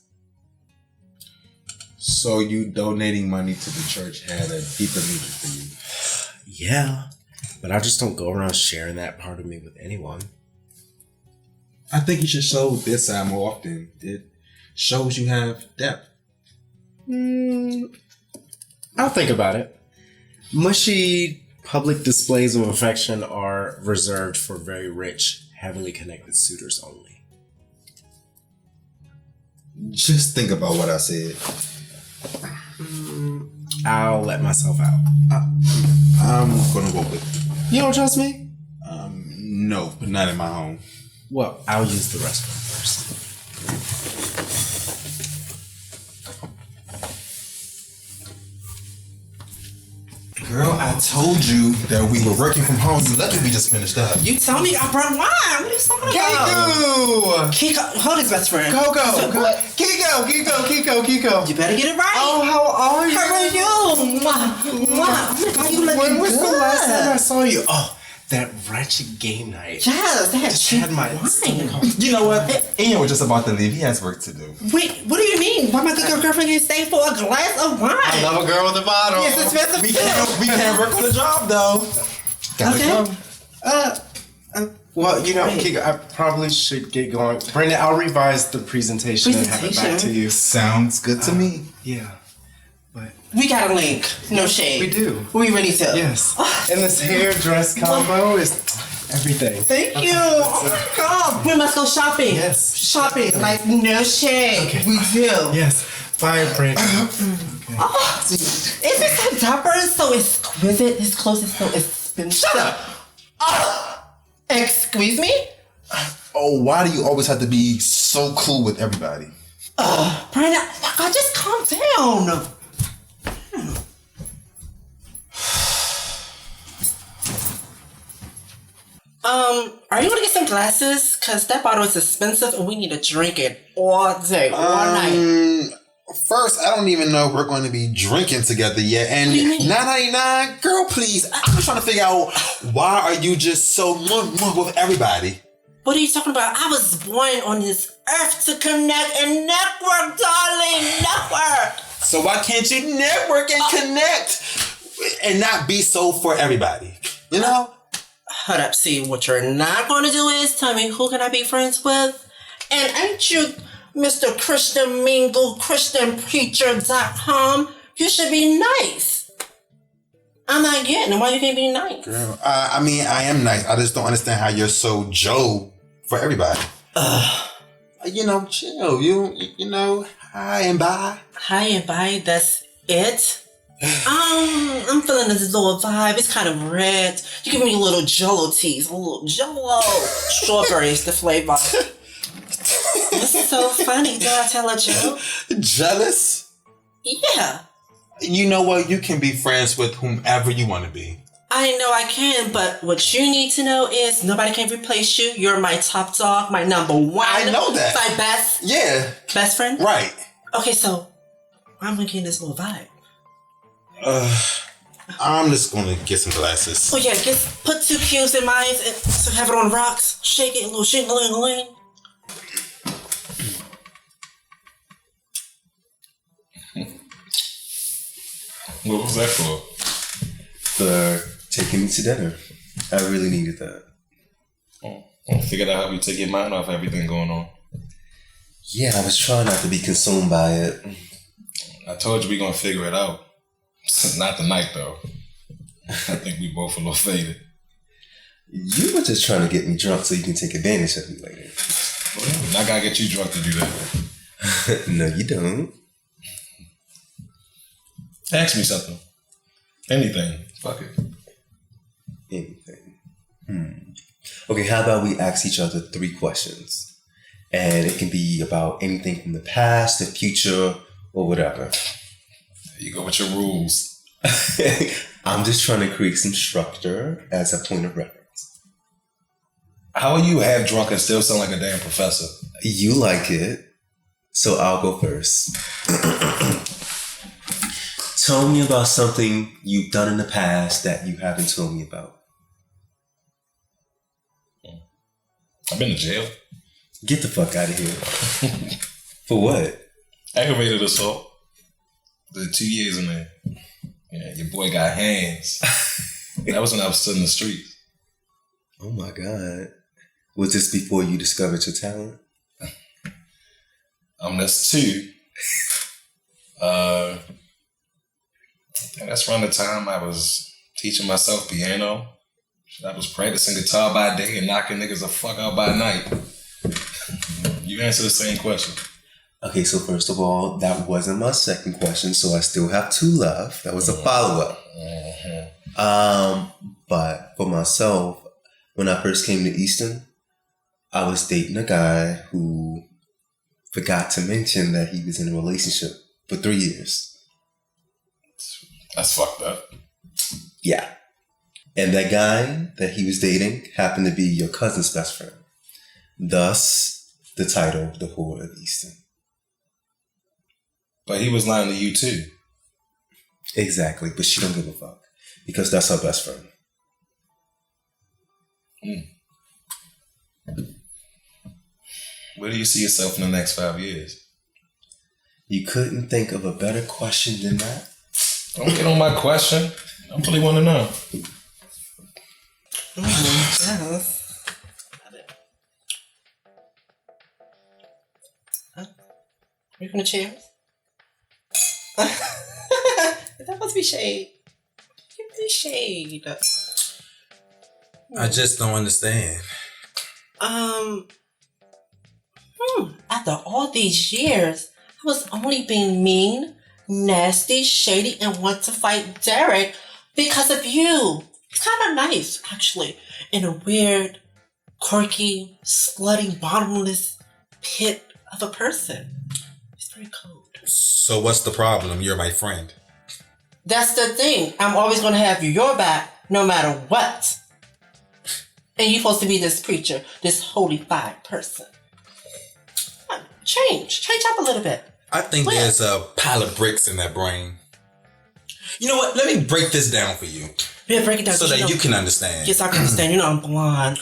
Speaker 8: So you donating money to the church had a deeper meaning for you?
Speaker 5: Yeah, but I just don't go around sharing that part of me with anyone.
Speaker 8: I think you should show this side more often. It shows you have depth.
Speaker 5: I'll think about it. Mushy public displays of affection are reserved for very rich, heavily connected suitors only.
Speaker 8: Just think about what I said.
Speaker 5: I'll let myself out.
Speaker 8: I'm gonna go with you.
Speaker 5: You don't trust me?
Speaker 8: No, but not in my home.
Speaker 5: Well, I'll use the restroom first.
Speaker 4: Girl, I told you that we were working from home. You lucky we just finished up.
Speaker 10: You tell me I brought wine. What are you talking about?
Speaker 5: Kiko!
Speaker 10: Kiko, hold his best friend.
Speaker 5: Coco!
Speaker 10: What?
Speaker 5: Kiko!
Speaker 10: You better get it right.
Speaker 5: Oh, how are you?
Speaker 10: How are you? Mwah, mwah. Oh my God, you looking
Speaker 5: When was
Speaker 10: good.
Speaker 5: the last time I saw you? Oh, that wretched game night.
Speaker 10: Yes, that
Speaker 5: Just had my
Speaker 10: wine.
Speaker 4: You know what? Ian was just about to leave. He has work to do.
Speaker 10: Wait, what do you mean? Why my good girlfriend can't stay for a glass of wine?
Speaker 5: I love a girl with a bottle.
Speaker 10: It's expensive
Speaker 4: We
Speaker 10: too.
Speaker 4: can't work on the job though. Gotta
Speaker 10: Okay.
Speaker 4: go.
Speaker 5: Well,
Speaker 10: Right.
Speaker 5: Kiko, I probably should get going. Brandon, I'll revise the presentation and have it back to you.
Speaker 4: Sounds good to me.
Speaker 5: Yeah. But
Speaker 10: We got a link. No shade.
Speaker 5: we do.
Speaker 10: We really do.
Speaker 5: Yes. And this hair dress combo is everything.
Speaker 10: Thank you. Oh my God. We must go shopping.
Speaker 5: Yes.
Speaker 10: Shopping. Like, no shade.
Speaker 5: Okay.
Speaker 10: We do.
Speaker 5: Yes. Bye, Brandon.
Speaker 10: Oh, isn't that dapper so exquisite? His clothes is so expensive. Shut up. Oh, excuse me?
Speaker 4: Oh, why do you always have to be so cool with everybody?
Speaker 10: Brandon, I just calm down. Are you gonna get some glasses? Cause that bottle is expensive and we need to drink it all day, all night.
Speaker 8: First, I don't even know if we're going to be drinking together yet. And $9.99, girl, please. I'm just trying to figure out why are you just so with everybody?
Speaker 10: What are you talking about? I was born on this earth to connect and network, darling, network.
Speaker 8: So why can't you network and connect and not be so for everybody? You know?
Speaker 10: Hold up, see, what you're not gonna do is tell me who can I be friends with? And ain't you Mr. Christian Mingle, ChristianPreacher.com? You should be nice. I'm not getting it. Why you can't be nice?
Speaker 8: Girl, I mean, I am nice. I just don't understand how you're so Joe for everybody. Chill. You know, hi and bye.
Speaker 10: Hi and bye, that's it? I'm feeling this little vibe. It's kind of red. You give me a little Jell-O teas, a little Jell-O. Strawberries, the flavor. It's so funny. Did I tell a joke?
Speaker 8: Jealous?
Speaker 10: Yeah.
Speaker 8: You know what? You can be friends with whomever you want to be.
Speaker 10: I know I can, but what you need to know is nobody can replace you. You're my top dog, my number one.
Speaker 8: I know that.
Speaker 10: My best friend?
Speaker 8: Right.
Speaker 10: Okay, so I'm gonna get this little vibe.
Speaker 8: I'm just gonna get some glasses.
Speaker 10: Oh yeah, put 2 cubes in mine and so have it on rocks. Shake it, a little shing-a-ling-a-ling.
Speaker 3: What was that for?
Speaker 9: For taking me to dinner. I really needed that.
Speaker 3: I figured out how we take your mind off everything going on.
Speaker 9: Yeah, I was trying not to be consumed by it.
Speaker 3: I told you we gonna figure it out. Not tonight though. I think we both a little faded.
Speaker 9: You were just trying to get me drunk so you can take advantage of me later.
Speaker 3: I gotta get you drunk to do that.
Speaker 9: No, you don't.
Speaker 3: Ask me something. Anything. Fuck it.
Speaker 9: Anything. Okay, how about we ask each other 3 questions? And it can be about anything from the past, the future, or whatever.
Speaker 3: There you go with your rules.
Speaker 9: I'm just trying to create some structure as a point of reference.
Speaker 4: How are you half drunk and still sound like a damn professor?
Speaker 9: You like it, so I'll go first. Tell me about something you've done in the past that you haven't told me about.
Speaker 4: I've been to jail.
Speaker 9: Get the fuck out of here. For what?
Speaker 4: Aggravated assault. Did 2 years in there. Yeah, your boy got hands. That was when I was still in the streets.
Speaker 9: Oh my God. Was this before you discovered your talent?
Speaker 4: That's 2. I think that's around the time I was teaching myself piano. I was practicing guitar by day and knocking niggas the fuck out by night. You answer the same question.
Speaker 9: Okay, so first of all, that wasn't my second question, so I still have 2 left. That was a follow-up. But for myself, when I first came to Easton, I was dating a guy who forgot to mention that he was in a relationship for 3 years.
Speaker 4: That's fucked up.
Speaker 9: Yeah. And that guy that he was dating happened to be your cousin's best friend. Thus, the title, The Whore of Easton.
Speaker 4: But he was lying to you too.
Speaker 9: Exactly, but she don't give a fuck. Because that's her best friend.
Speaker 4: Where do you see yourself in the next 5 years?
Speaker 9: You couldn't think of a better question than that?
Speaker 4: Don't get on my question. I really want to know.
Speaker 10: Yes. We're gonna chairs? That must be shade. Give me shade.
Speaker 8: I just don't understand.
Speaker 10: After all these years, I was only being mean, nasty, shady, and want to fight Derrick because of you. He's kind of nice, actually, in a weird, quirky, slutty, bottomless pit of a person. He's very cold.
Speaker 8: So what's the problem? You're my friend.
Speaker 10: That's the thing. I'm always going to have your back, no matter what. And you're supposed to be this preacher, this holified person. Change up a little bit.
Speaker 8: I think there's a pile of bricks in that brain. You know what? Let me break this down for you.
Speaker 10: Yeah, break it down.
Speaker 8: So that you can understand.
Speaker 10: Yes, I can understand. You know, I'm blonde.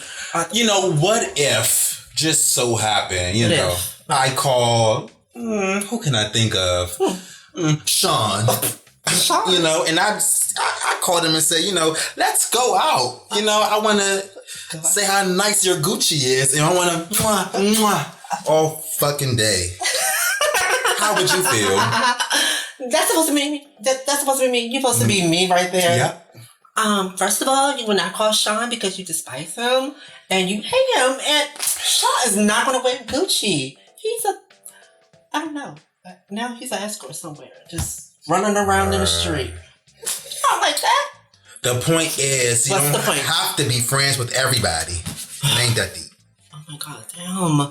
Speaker 8: You know, what if, just so happened, you know, I call, who can I think of? Sean.
Speaker 10: Sean.
Speaker 8: You know, and I called him and said, you know, let's go out. You know, I want to say how nice your Gucci is. And I want to mwah all fucking day. How would you feel?
Speaker 10: That's supposed to be me. That's supposed to be me. You're supposed to be me right there.
Speaker 8: Yep.
Speaker 10: First of all, you will not call Sean because you despise him and you hate him. And Sean is not going to wear Gucci. I don't know. But now he's an escort somewhere, just running around in the street. Not like that.
Speaker 8: The point is, you
Speaker 10: What's
Speaker 8: don't
Speaker 10: the point?
Speaker 8: have to be friends with everybody. It ain't that deep.
Speaker 10: Oh my God, damn.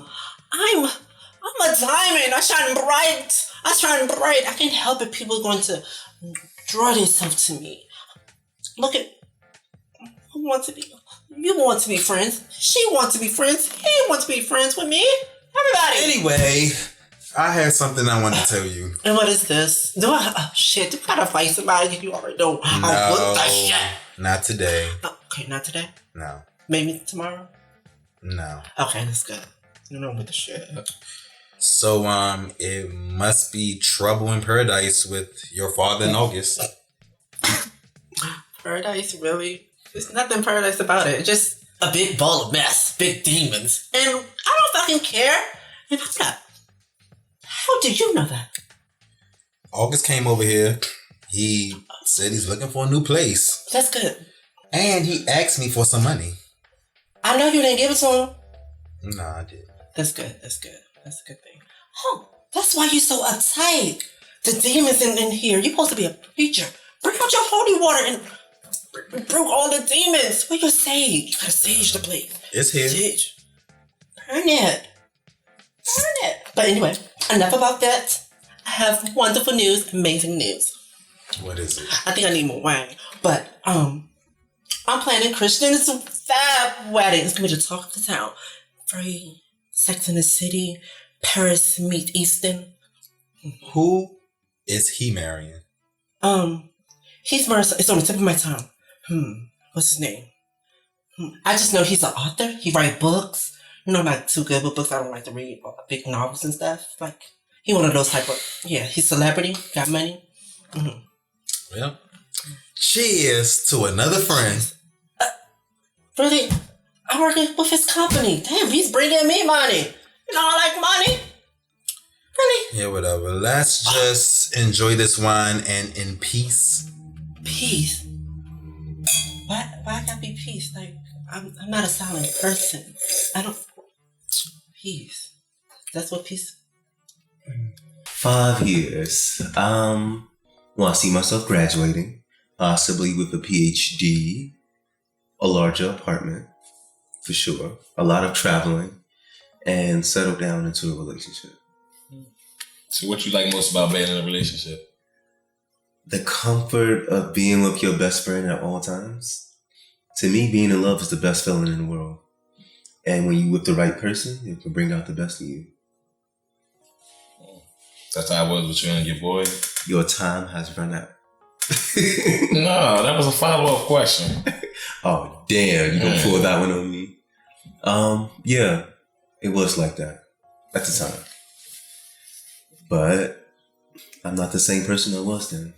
Speaker 10: I'm a diamond. I shine bright. I can't help it. People are going to draw themselves to me. Look at who wants to be. You want to be friends. She wants to be friends. He wants to be friends with me. Everybody.
Speaker 8: Anyway, I had something I wanted to tell you.
Speaker 10: And what is this? Do I gotta fight somebody? You already know.
Speaker 8: No, not today.
Speaker 10: Okay, not today.
Speaker 8: No.
Speaker 10: Maybe tomorrow.
Speaker 8: No.
Speaker 10: Okay, that's good. You know with the shit.
Speaker 8: So, it must be trouble in paradise with your father in August.
Speaker 10: Paradise, really? There's nothing paradise about it. It's just a big ball of mess, big demons. And I don't fucking care. And I'm not. How did you know that?
Speaker 8: August came over here. He said he's looking for a new place.
Speaker 10: That's good.
Speaker 8: And he asked me for some money.
Speaker 10: I know you didn't give it to him.
Speaker 8: No, I did.
Speaker 10: That's good. That's good. That's a good thing. Oh, that's why you're so uptight. The demons in here. You're supposed to be a preacher. Bring out your holy water and brew all the demons. Where's your sage? You gotta sage the place.
Speaker 8: It's here.
Speaker 10: Sage. Burn it. But anyway, enough about that. I have wonderful news, amazing news.
Speaker 8: What is it?
Speaker 10: I think I need more wine. But I'm planning Christian's fab wedding. It's gonna be the talk of the town. Very Sex in the City, Paris meet Easton.
Speaker 8: Who is he marrying?
Speaker 10: He's very. It's on the tip of my tongue. What's his name? I just know he's an author. He writes books. You know, I'm not too good with books. I don't like to read big novels and stuff. Like, he one of those type of, he's celebrity, got money.
Speaker 8: Well, cheers to another friend.
Speaker 10: Really? I'm working with his company. Damn, he's bringing me money. You know, I like money. Really?
Speaker 8: Yeah, whatever. Let's just enjoy this wine and in peace.
Speaker 10: Peace? Why I gotta be peace? Like, I'm not a silent person. I don't... Peace. That's what peace...
Speaker 9: 5 years. Well, I see myself graduating, possibly with a PhD, a larger apartment, for sure, a lot of traveling, and settle down into a relationship.
Speaker 4: So what you like most about being in a relationship?
Speaker 9: The comfort of being with your best friend at all times. To me, being in love is the best feeling in the world. And when you with the right person, it can bring out the best in you.
Speaker 4: That's how it was with you and your boy?
Speaker 9: Your time has run out.
Speaker 4: No, that was a follow-up question.
Speaker 9: Oh, damn. You gonna pull that one on me? Yeah, it was like that at the time. But I'm not the same person I was then.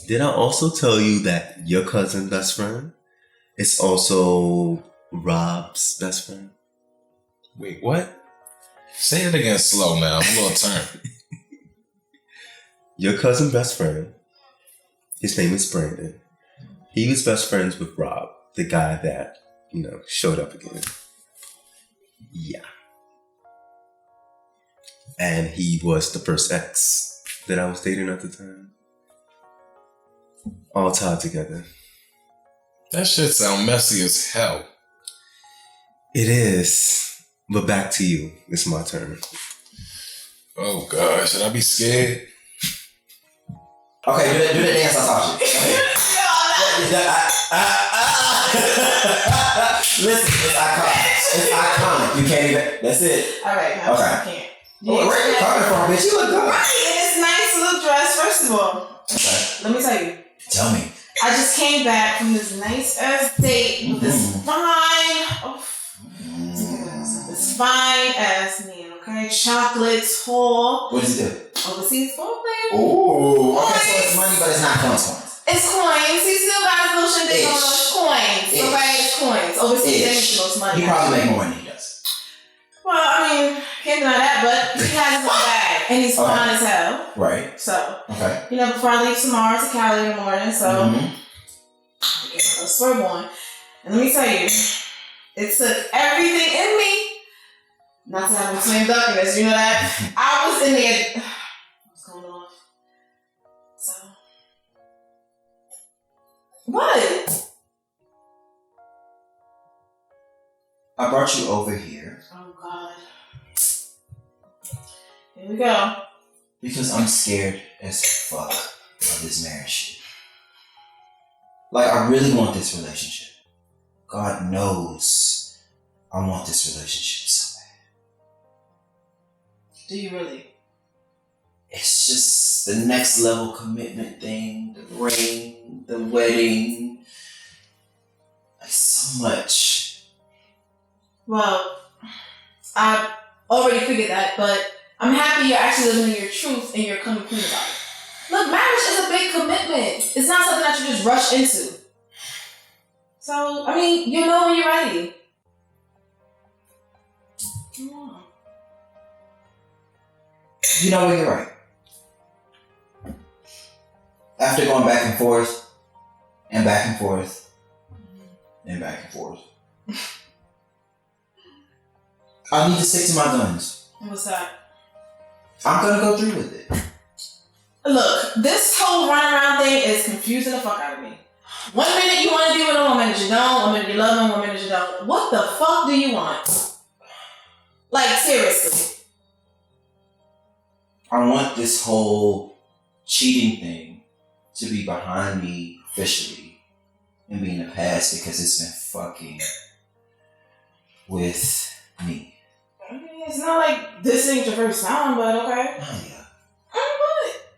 Speaker 9: Did I also tell you that your cousin best friend is also Rob's best friend?
Speaker 4: Wait, what? Say it again slow now. I'm a little turned.
Speaker 9: Your cousin best friend, his name is Brandon. He was best friends with Rob, the guy that, showed up again. Yeah. And he was the first ex that I was dating at the time. All tied together.
Speaker 4: That shit sound messy as hell.
Speaker 9: It is. But back to you. It's my turn.
Speaker 4: Oh, God. Should I be scared?
Speaker 2: Okay, do the dance I taught you. Listen, it's iconic. It's iconic. You can't even. That's it.
Speaker 6: All right, now I can't.
Speaker 2: Where are you coming from, bitch? You look good.
Speaker 6: Right, in this nice little dress. First of all, let me tell you.
Speaker 2: Tell me.
Speaker 6: I just came back from this nice ass date with this this fine ass man. Okay, chocolates, whole.
Speaker 2: What does he do?
Speaker 6: Overseas ball player.
Speaker 2: Ooh. Okay, so it's money, but it's not coins.
Speaker 6: It's coins. He still got his little shindig on those coins. Okay, it's coins. Overseas, they make the most money.
Speaker 2: He probably make more money than he does.
Speaker 6: Well, I mean, can't deny that, but he has his own bag, and he's fine as hell.
Speaker 2: Right.
Speaker 6: So,
Speaker 2: okay.
Speaker 6: Before I leave tomorrow to Cali in the morning, so I get my little swerve on. And let me tell you, it took everything in me not to have him swim duckiness. You know that? I was in there. What's going on? So, what?
Speaker 2: I brought you over here.
Speaker 6: Oh, God. Here we go.
Speaker 2: Because I'm scared as fuck of this marriage shit. Like, I really want this relationship. God knows I want this relationship so bad.
Speaker 6: Do you really?
Speaker 2: It's just the next level commitment thing, the ring, the wedding. Like, so much.
Speaker 6: Well, I already figured that, but I'm happy you're actually living in your truth and you're coming clean about it. Look, marriage is a big commitment. It's not something that you just rush into. So, I mean, you know when you're ready. Yeah.
Speaker 2: You know what, you're right. After going back and forth, and back and forth, and back and forth, I need to stick to my guns.
Speaker 6: What's that?
Speaker 2: I'm gonna go through with it.
Speaker 6: Look, this whole runaround thing is confusing the fuck out of me. 1 minute you want to be with them, 1 minute you don't, 1 minute you love them, 1 minute you don't. What the fuck do you want? Like, seriously.
Speaker 2: I want this whole cheating thing to be behind me officially and be in the past because it's been fucking with me.
Speaker 6: I mean, it's not like this ain't your first time, but okay.
Speaker 2: Oh, yeah.
Speaker 6: What?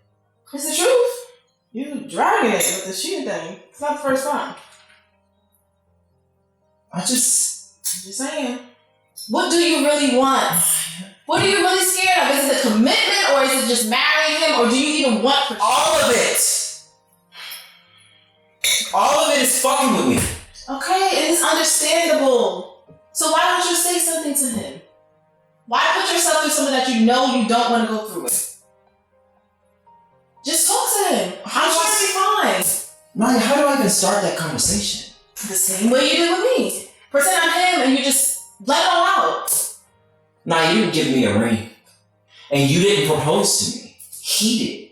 Speaker 6: It's the truth. You dragging it with the cheating thing. It's not the first time.
Speaker 2: I'm just
Speaker 6: saying. What do you really want? What are you really scared of? Is it a commitment, or is it just marrying him, or do you even want protection?
Speaker 2: all of it. All of it is fucking with me.
Speaker 6: Okay, it is understandable. So why don't you say something to him? Why put yourself through something that you know you don't want to go through with? Just talk to him. I'm sure it'll be fine.
Speaker 2: Nya, how do I even start that conversation?
Speaker 6: The same way you did with me. Pretend I'm him and you just let it all out.
Speaker 2: Nya, you didn't give me a ring. And you didn't propose to me. He did.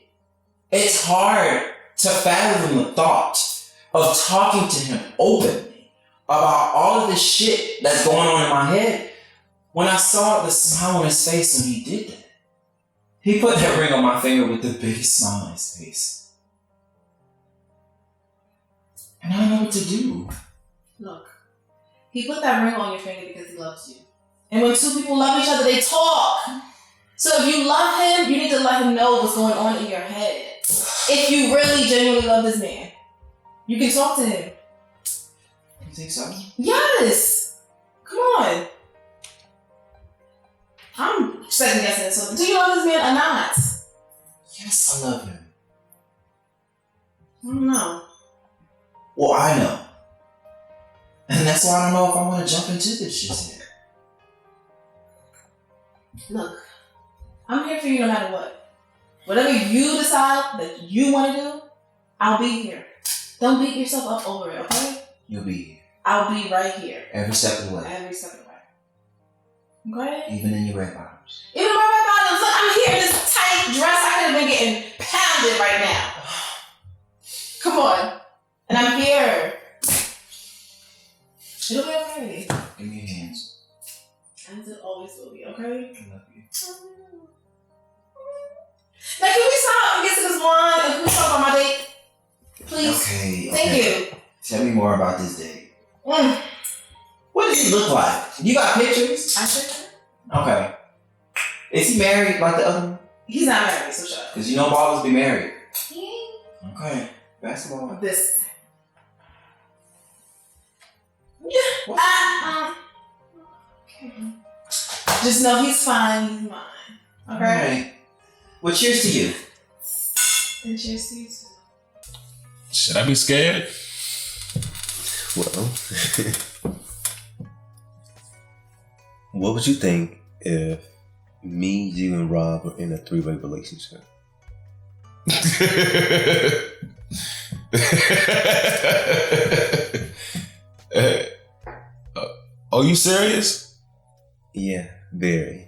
Speaker 2: It's hard to fathom the thought of talking to him openly about all of this shit that's going on in my head when I saw the smile on his face when he did that. He put that ring on my finger with the biggest smile on his face. And I don't know what to do.
Speaker 6: Look, he put that ring on your finger because he loves you. And when two people love each other, they talk. So if you love him, you need to let him know what's going on in your head. If you really genuinely love this man, you can talk to him.
Speaker 2: You think so?
Speaker 6: Yes. Come on. I'm second guessing this one. Do you love this man or not?
Speaker 2: Yes, I love him.
Speaker 6: I don't know.
Speaker 2: Well, I know. And that's why I don't know if I want to jump into this shit yet.
Speaker 6: Look, I'm here for you no matter what. Whatever you decide that you want to do, I'll be here. Don't beat yourself up over it, okay?
Speaker 2: You'll be here.
Speaker 6: I'll be right here.
Speaker 2: Every step of the way.
Speaker 6: Every step of the way. Okay?
Speaker 2: Even in your red bottoms.
Speaker 6: Even my red bottoms. Look, I'm here in this tight dress. I could have been getting pounded right now. Come on. And I'm here. It'll be okay.
Speaker 2: Give me your hands.
Speaker 6: As it always will be, okay?
Speaker 2: I love you.
Speaker 6: Now, can we stop and get to this wine and can we talk about my date? Please.
Speaker 2: Okay.
Speaker 6: Thank you.
Speaker 2: Tell me more about this date.
Speaker 6: Mm.
Speaker 2: What does he look like? You got pictures?
Speaker 6: I said
Speaker 2: Okay. Is he married like the other one?
Speaker 6: he's not married, so shut up.
Speaker 2: Because you know ballers be married.
Speaker 6: Yeah.
Speaker 2: Okay. Basketball.
Speaker 6: This.
Speaker 2: What?
Speaker 6: Okay. Just know he's fine. He's mine. Okay?
Speaker 2: Alright. Well, cheers to you.
Speaker 6: And cheers to you too.
Speaker 1: Should I be scared?
Speaker 9: Well, what would you think if me, you, and Rob were in a three-way relationship?
Speaker 1: Are you serious?
Speaker 9: Yeah, very.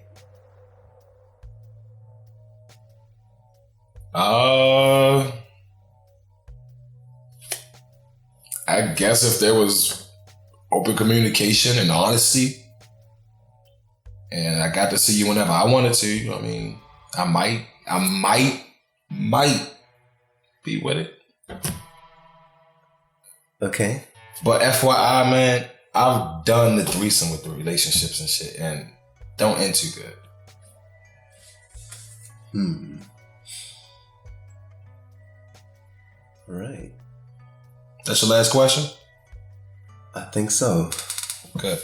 Speaker 1: I guess if there was open communication and honesty, and I got to see you whenever I wanted to, I mean, I might be with it.
Speaker 9: Okay.
Speaker 1: But FYI, man, I've done the threesome with the relationships and shit, and don't end too good.
Speaker 9: Right.
Speaker 1: That's your last question?
Speaker 9: I think so.
Speaker 1: Good.